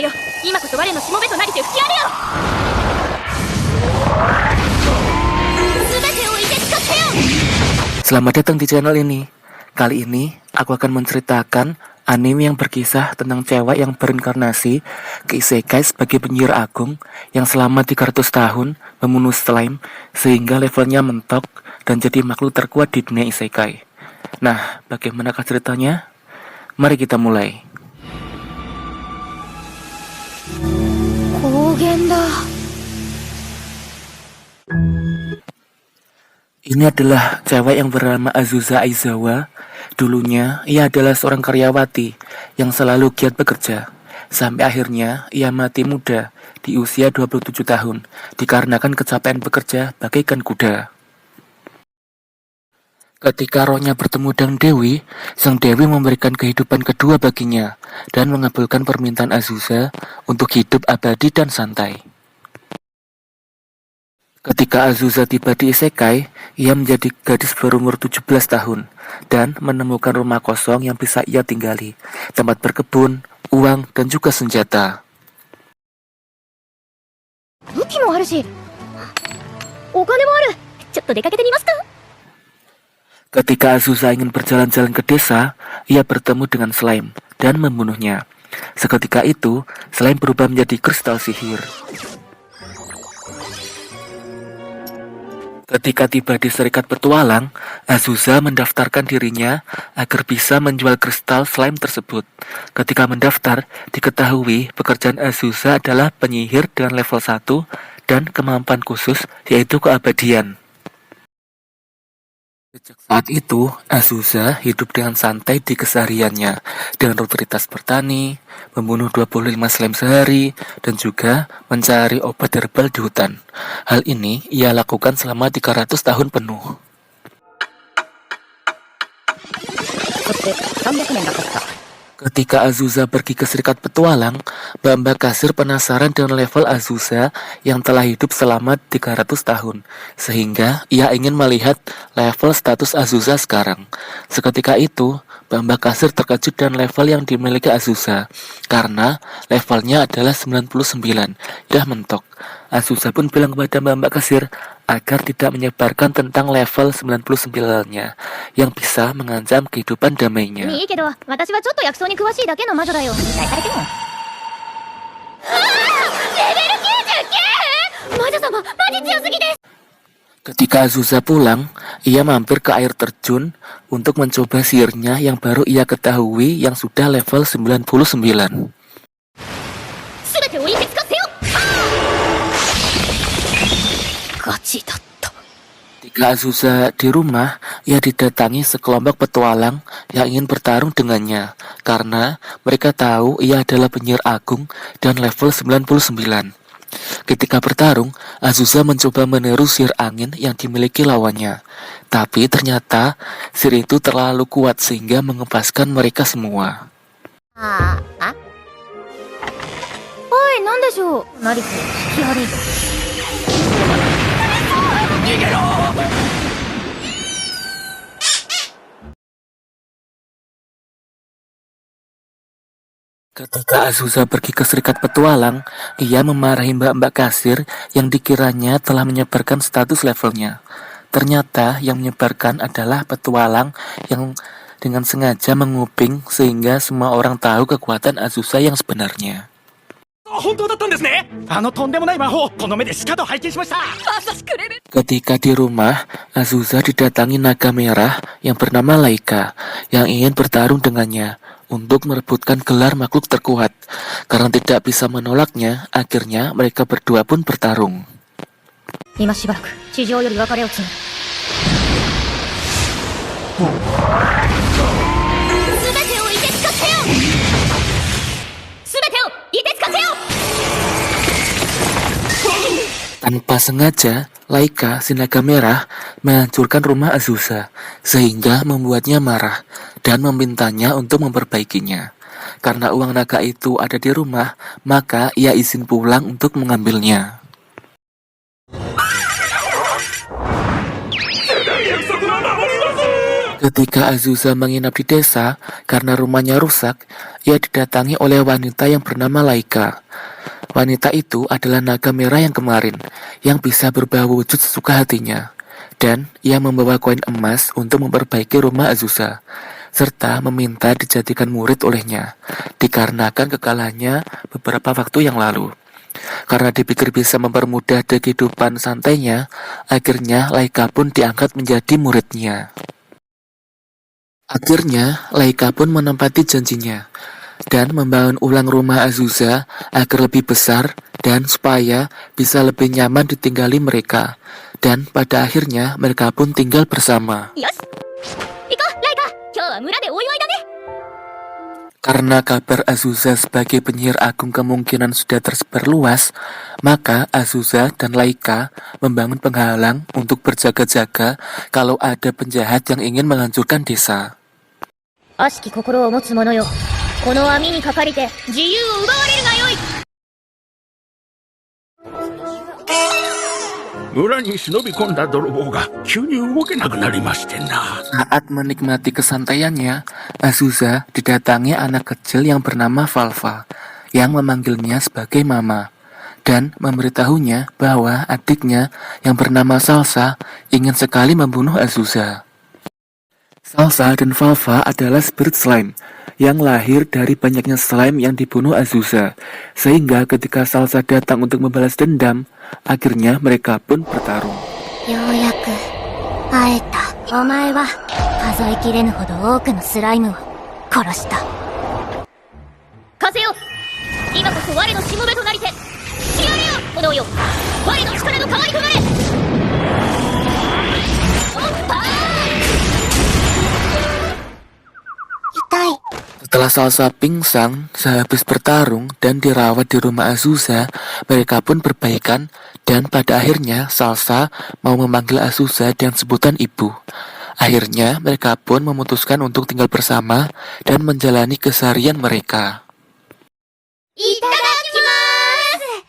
よ。今こそ我のしもべとなりて吹き荒れよ。全てをいて使ってよ。Selamat datang di channel ini. Kali ini aku akan menceritakan anime yang berkisah tentang cewek yang berinkarnasi ke isekai sebagai penyihir agung yang selama 300 tahun membunuh slime sehingga levelnya mentok dan jadi makhluk terkuat di dunia isekai. Nah, bagaimanakah ceritanya? Mari kita mulai. Ini adalah cewek yang bernama Azusa Aizawa. Dulunya, ia adalah seorang karyawati yang selalu giat bekerja. Sampai akhirnya, ia mati muda di usia 27 tahun dikarenakan kecapean bekerja bagaikan kuda. Ketika rohnya bertemu dengan Dewi, sang Dewi memberikan kehidupan kedua baginya dan mengabulkan permintaan Azusa untuk hidup abadi dan santai. Ketika Azusa tiba di isekai, ia menjadi gadis berumur 17 tahun dan menemukan rumah kosong yang bisa ia tinggali, tempat berkebun, uang, dan juga senjata. Ketika Azusa ingin berjalan-jalan ke desa, ia bertemu dengan slime dan membunuhnya. Seketika itu, slime berubah menjadi kristal sihir. Ketika tiba di Serikat Petualang, Azusa mendaftarkan dirinya agar bisa menjual kristal slime tersebut. Ketika mendaftar, diketahui pekerjaan Azusa adalah penyihir dengan level 1 dan kemampuan khusus yaitu keabadian. Sejak saat itu, Azusa hidup dengan santai di kesehariannya dengan rutinitas bertani, membunuh 25 slime sehari, dan juga mencari obat herbal di hutan. Hal ini ia lakukan selama 300 tahun penuh. Ketika Azusa pergi ke Serikat Petualang, Mbak Kasir penasaran dengan level Azusa yang telah hidup selama 300 tahun, sehingga ia ingin melihat level status Azusa sekarang. Seketika itu, Mbak Kasir terkejut dengan level yang dimiliki Azusa, karena levelnya adalah 99, dah mentok. Azusa pun bilang kepada Mbak Kasir agar tidak menyebarkan tentang level 99-nya yang bisa mengancam kehidupan damainya. Ketika Azusa pulang, ia mampir ke air terjun untuk mencoba sihirnya yang baru ia ketahui yang sudah level 99. Ketika Azusa di rumah, ia didatangi sekelompok petualang yang ingin bertarung dengannya karena mereka tahu ia adalah penyihir agung dan level 99. Ketika bertarung, Azusa mencoba meniru sihir angin yang dimiliki lawannya. Tapi ternyata sihir itu terlalu kuat sehingga mengepaskan mereka semua. Ketika Azusa pergi ke Serikat Petualang, ia memarahi Mbak Kasir yang dikiranya telah menyebarkan status levelnya. Ternyata yang menyebarkan adalah petualang yang dengan sengaja menguping sehingga semua orang tahu kekuatan Azusa yang sebenarnya. Ketika di rumah, Azusa didatangi naga merah yang bernama Laika yang ingin bertarung dengannya untuk merebutkan gelar makhluk terkuat. Karena tidak bisa menolaknya, akhirnya mereka berdua pun bertarung. Tanpa sengaja, Laika, si naga merah, menghancurkan rumah Azusa, sehingga membuatnya marah dan memintanya untuk memperbaikinya. Karena uang naga itu ada di rumah, maka ia izin pulang untuk mengambilnya. Ketika Azusa menginap di desa karena rumahnya rusak, ia didatangi oleh wanita yang bernama Laika. Wanita itu adalah naga merah yang kemarin, yang bisa berubah wujud sesuka hatinya. Dan ia membawa koin emas untuk memperbaiki rumah Azusa, serta meminta dijadikan murid olehnya, dikarenakan kekalahannya beberapa waktu yang lalu. Karena dipikir bisa mempermudah kehidupan santainya, akhirnya Laika pun diangkat menjadi muridnya. Akhirnya, Laika pun menempati janjinya dan membangun ulang rumah Azusa agar lebih besar dan supaya bisa lebih nyaman ditinggali mereka. Dan pada akhirnya mereka pun tinggal bersama. よし行こうライカ今日は村でお祝いだね Karena kabar Azusa sebagai penyihir agung kemungkinan sudah tersebar luas, maka Azusa dan Laika membangun penghalang untuk berjaga-jaga kalau ada penjahat yang ingin menghancurkan desa. 悪しき心を持つ者よこの網にかかりて自由を奪われるがよい村に忍び込んだ泥棒が急に動けなくなりましてな。 Saat menikmati kesantaiannya, Azusa didatangi anak kecil yang bernama Valva, yang memanggilnya sebagai mama, dan memberitahunya bahwa adiknya yang bernama Salsa ingin sekali membunuh Azusa. Salsa dan Valva adalah spirit slime, yang lahir dari banyaknya slime yang dibunuh Azusa, sehingga ketika Salsa datang untuk membalas dendam, akhirnya mereka pun bertarung. ようやく会えたお前は数えきれぬほど多くのスライムを殺した風よ今こそ我のしもべとなりて知られよ炎よ我の力の代わりとなれおっぱー 痛い Setelah Salsa pingsan sehabis bertarung dan dirawat di rumah Azusa, mereka pun berbaikan dan pada akhirnya Salsa mau memanggil Azusa dengan sebutan ibu. Akhirnya mereka pun memutuskan untuk tinggal bersama dan menjalani keseharian mereka. いただきまーす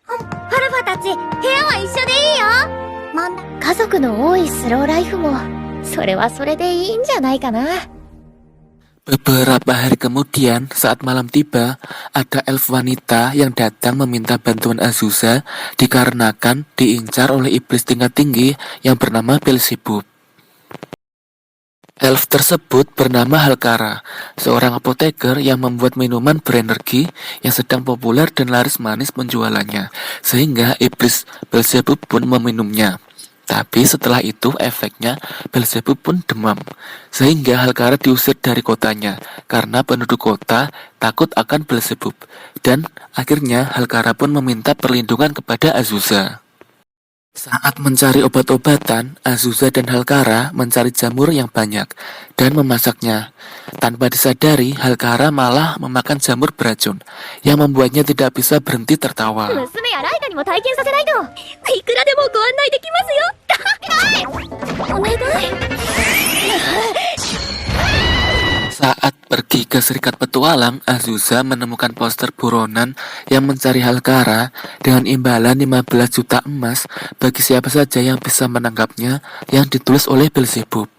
ファルファたち部屋は一緒でいいよ家族の多いスローライフもそれはそれでいいんじゃないかな Beberapa hari kemudian, saat malam tiba, ada elf wanita yang datang meminta bantuan Azusa dikarenakan diincar oleh iblis tingkat tinggi yang bernama Beelzebub. Elf tersebut bernama Halkara, seorang apoteker yang membuat minuman berenergi yang sedang populer dan laris manis penjualannya, sehingga iblis Beelzebub pun meminumnya. Tapi setelah itu efeknya Beelzebub pun demam, sehingga Halkara diusir dari kotanya karena penduduk kota takut akan Beelzebub. Dan akhirnya Halkara pun meminta perlindungan kepada Azusa. Saat mencari obat-obatan, Azusa dan Halkara mencari jamur yang banyak dan memasaknya. Tanpa disadari, Halkara malah memakan jamur beracun yang membuatnya tidak bisa berhenti tertawa. 娘やライカにも体験させないといくらでもご案内できますよお願い Saat pergi ke Serikat Petualang, Azusa menemukan poster buronan yang mencari Halkara dengan imbalan 15 juta emas bagi siapa saja yang bisa menangkapnya yang ditulis oleh Beelzebub.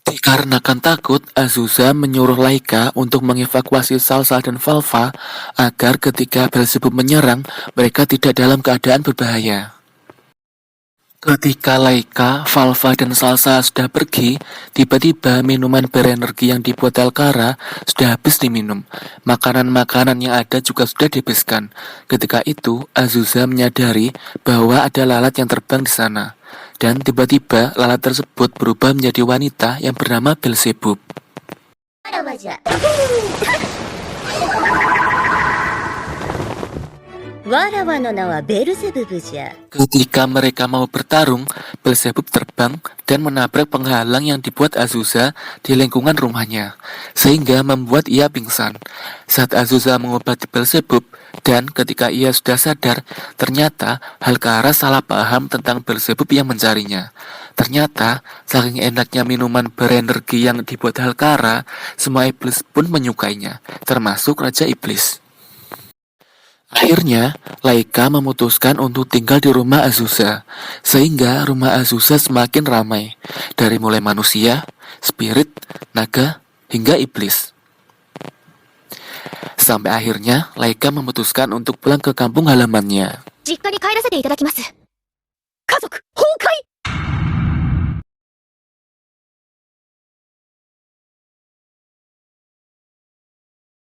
Dikarenakan takut, Azusa menyuruh Laika untuk mengevakuasi Salsa dan Valva agar ketika Beelzebub menyerang, mereka tidak dalam keadaan berbahaya. Ketika Laika, Valva, dan Salsa sudah pergi, tiba-tiba minuman berenergi yang dibuat Halkara sudah habis diminum. Makanan-makanan yang ada juga sudah dihabiskan. Ketika itu, Azusa menyadari bahwa ada lalat yang terbang di sana. Dan tiba-tiba lalat tersebut berubah menjadi wanita yang bernama Beelzebub. あらばじゃわらわの名はベルゼブブじゃ Ketika mereka mau bertarung, Beelzebub terbang dan menabrak penghalang yang dibuat Azusa di lingkungan rumahnya, sehingga membuat ia pingsan. Saat Azusa mengobati Beelzebub, dan ketika ia sudah sadar, ternyata Halkara salah paham tentang Beelzebub yang mencarinya. Ternyata, saking enaknya minuman berenergi yang dibuat Halkara, semua iblis pun menyukainya, termasuk Raja Iblis. Akhirnya, Laika memutuskan untuk tinggal di rumah Azusa, sehingga rumah Azusa semakin ramai, dari mulai manusia, spirit, naga, hingga iblis. Sampai akhirnya Laika memutuskan untuk pulang ke kampung halamannya. 実家に帰らせていただきます。